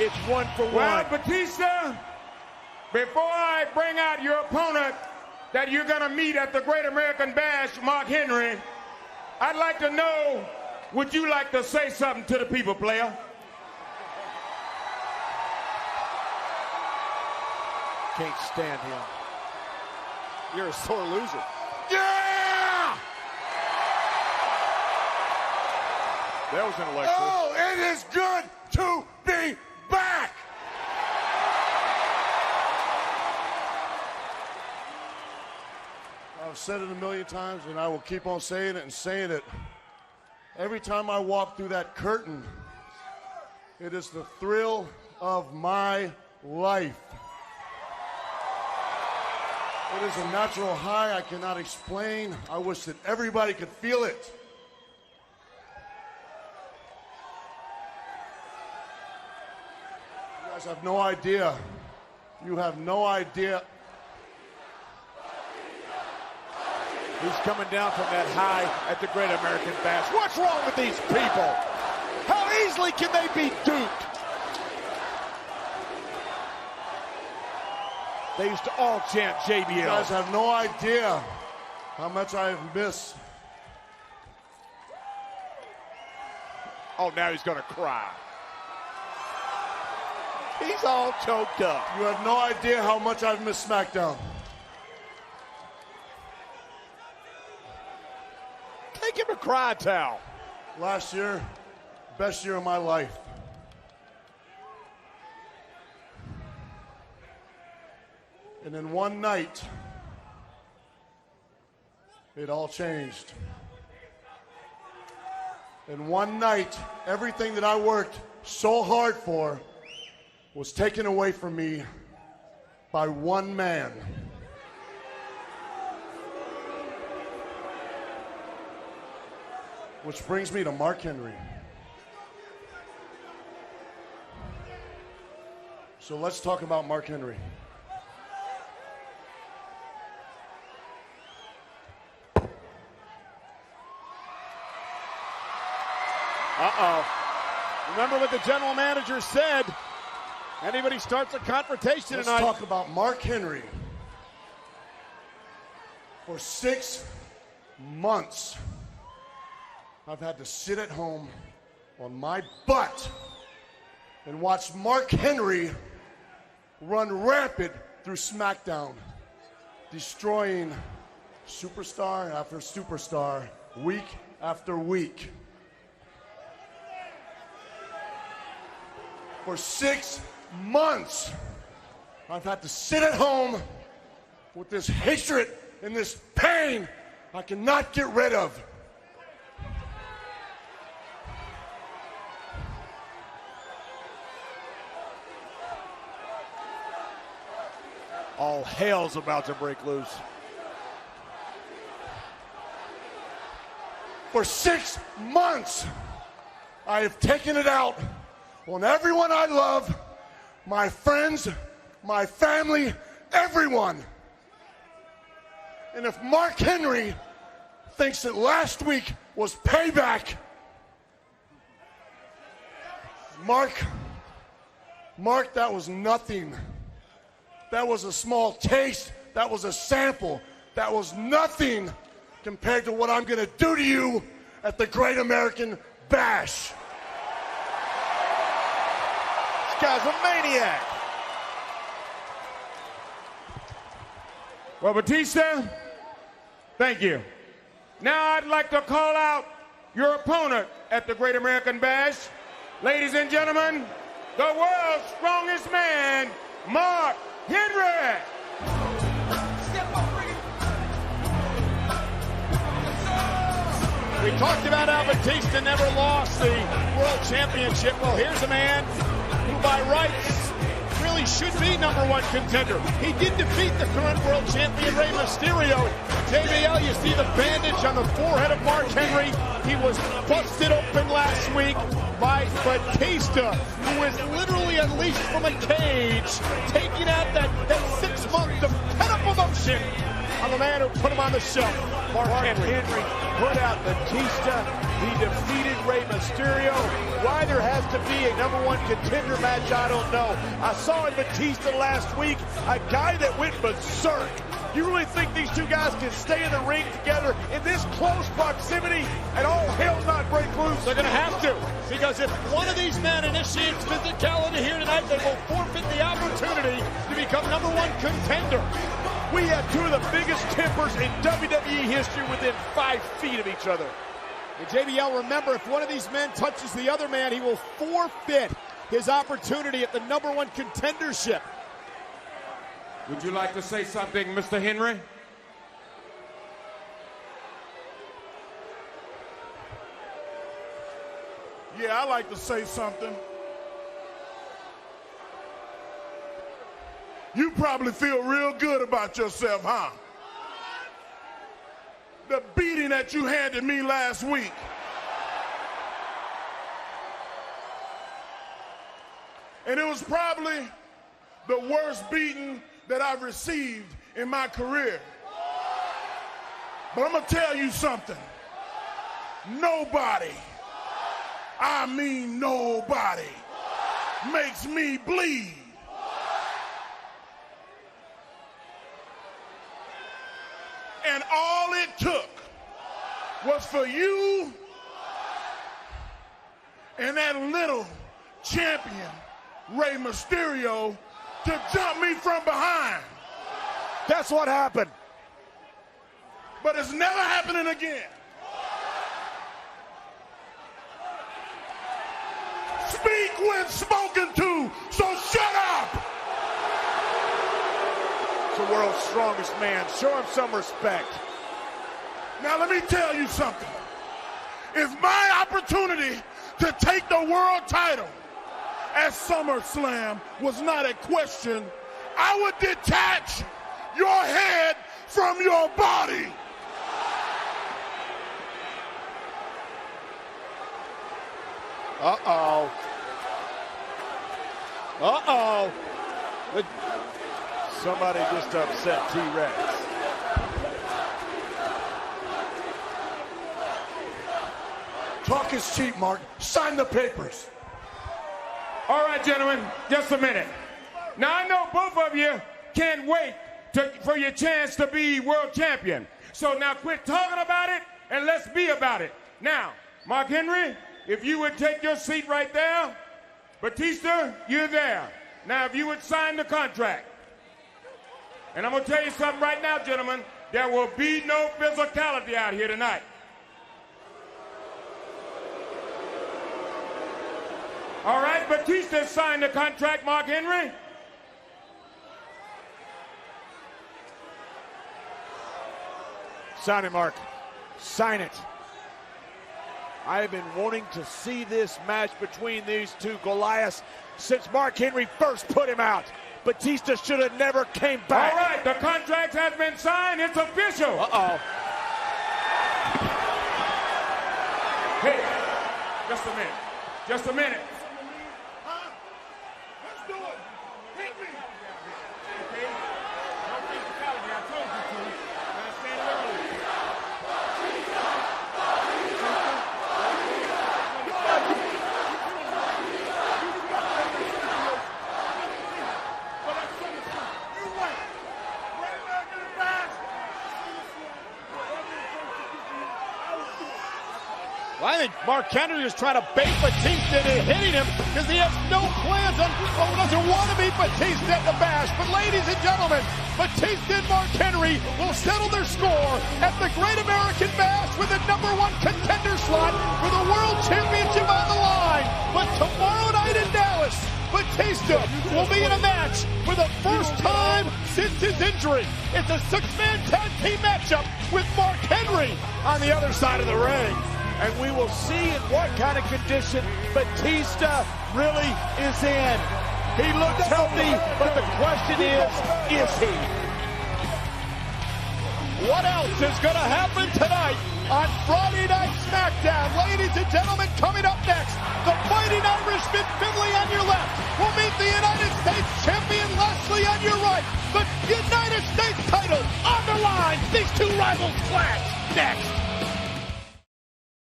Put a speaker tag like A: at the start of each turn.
A: It's 1-for-1.
B: Well, Batista, before I bring out your opponent that you're going to meet at the Great American Bash, Mark Henry, I'd like to know, would you like to say something to the people, player?
A: Can't stand him. You're a sore loser.
B: Yeah!
A: That was an electric.
B: Oh, it is good to be back!
C: I've said it a million times, and I will keep on saying it and saying it. Every time I walk through that curtain, it is the thrill of my life. It is a natural high I cannot explain. I wish that everybody could feel it. You guys have no idea. You have no idea.
A: He's coming down from that high at the Great American Bash. What's wrong with these people? How easily can they be duped? They used to all chant JBL.
C: You guys have no idea how much I have missed.
A: Oh, now he's going to cry. He's all choked up.
C: You have no idea how much I've missed SmackDown.
A: Take him a cry towel.
C: Last year, best year of my life. And in one night, it all changed. In one night, everything that I worked so hard for was taken away from me by one man. Which brings me to Mark Henry. So let's talk about Mark Henry.
A: Uh-oh. Remember what the general manager said. Anybody starts a confrontation
C: Let's
A: tonight.
C: talk about Mark Henry. For 6 months, I've had to sit at home on my butt and watch Mark Henry run rampant through SmackDown, destroying superstar after superstar, week after week. For 6 months, I've had to sit at home with this hatred and this pain I cannot get rid of.
A: All hell's about to break loose.
C: For 6 months, I have taken it out on everyone I love, my friends, my family, everyone. And if Mark Henry thinks that last week was payback, Mark, that was nothing. That was a small taste. That was a sample. That was nothing compared to what I'm going to do to you at the Great American Bash.
A: This guy's a maniac.
B: Well, Batista, thank you. Now I'd like to call out your opponent at the Great American Bash. Ladies and gentlemen, the world's strongest man, Mark Henry.
A: We talked about how Batista never lost the World Championship. Well, here's a man who by rights really should be #1 contender. He did defeat the current world champion Rey Mysterio. JBL, you see the bandage on the forehead of Mark Henry. He was busted open last week by Batista, who is literally unleashed from a cage, taking out that 6 months of pent-up emotion on the man who put him on the shelf, Mark Henry.
D: Put out Batista
A: He defeated Rey Mysterio. Why there has to be a #1 contender match, I don't know. I saw in Batista last week, a guy that went berserk. You really think these two guys can stay in the ring together in this close proximity and all hell not break loose? They're going to have to, because if one of these men initiates physicality here tonight, they will forfeit the opportunity to become #1 contender. We have two of the biggest tempers in WWE history within 5 feet of each other. And JBL, remember, if one of these men touches the other man, he will forfeit his opportunity at the #1 contendership.
B: Would you like to say something, Mr. Henry?
C: Yeah, I like to say something. You probably feel real good about yourself, huh? The beating that you handed me last week. And it was probably the worst beating that I've received in my career. But I'm gonna tell you something. Nobody, I mean nobody, makes me bleed. And all it took was for you and that little champion, Rey Mysterio, to jump me from behind.
A: That's what happened.
C: But it's never happening again. Speak when spoken to, so shut up.
A: The world's strongest man. Show him some respect.
C: Now let me tell you something. If my opportunity to take the world title at SummerSlam was not a question, I would detach your head from your body.
A: Uh-oh. Uh-oh. Somebody just upset T-Rex.
C: Talk is cheap, Mark. Sign the papers.
B: All right, gentlemen, just a minute. Now, I know both of you can't wait for your chance to be world champion. So now quit talking about it and let's be about it. Now, Mark Henry, if you would take your seat right there. Batista, you're there. Now, if you would sign the contract. And I'm going to tell you something right now, gentlemen. There will be no physicality out here tonight. All right, Batista signed the contract, Mark Henry.
A: Sign it, Mark. Sign it. I have been wanting to see this match between these two Goliaths since Mark Henry first put him out. Batista should have never came back.
B: All right, the contract has been signed. It's official.
A: Uh-oh.
B: Hey, just a minute. Just a minute.
C: Huh? Let's do it. Hit me.
B: Okay? No physicality. I told you to. Understand earlier.
A: Well, I think Mark Henry is trying to bait Batista into hitting him because he has no plans on, doesn't want to beat Batista at the Bash. But ladies and gentlemen, Batista and Mark Henry will settle their score at the Great American Bash with the #1 contender slot for the World Championship on the line. But tomorrow night in Dallas, Batista will be in a match for the first time since his injury. It's a 6-man tag team matchup with Mark Henry on the other side of the ring. And we will see in what kind of condition Batista really is in. He looks healthy, but the question is he? What else is going to happen tonight on Friday Night SmackDown? Ladies and gentlemen, coming up next, the Fighting Irishman Finlay on your left will meet the United States Champion Leslie on your right. The United States title on the line. These two rivals clash next.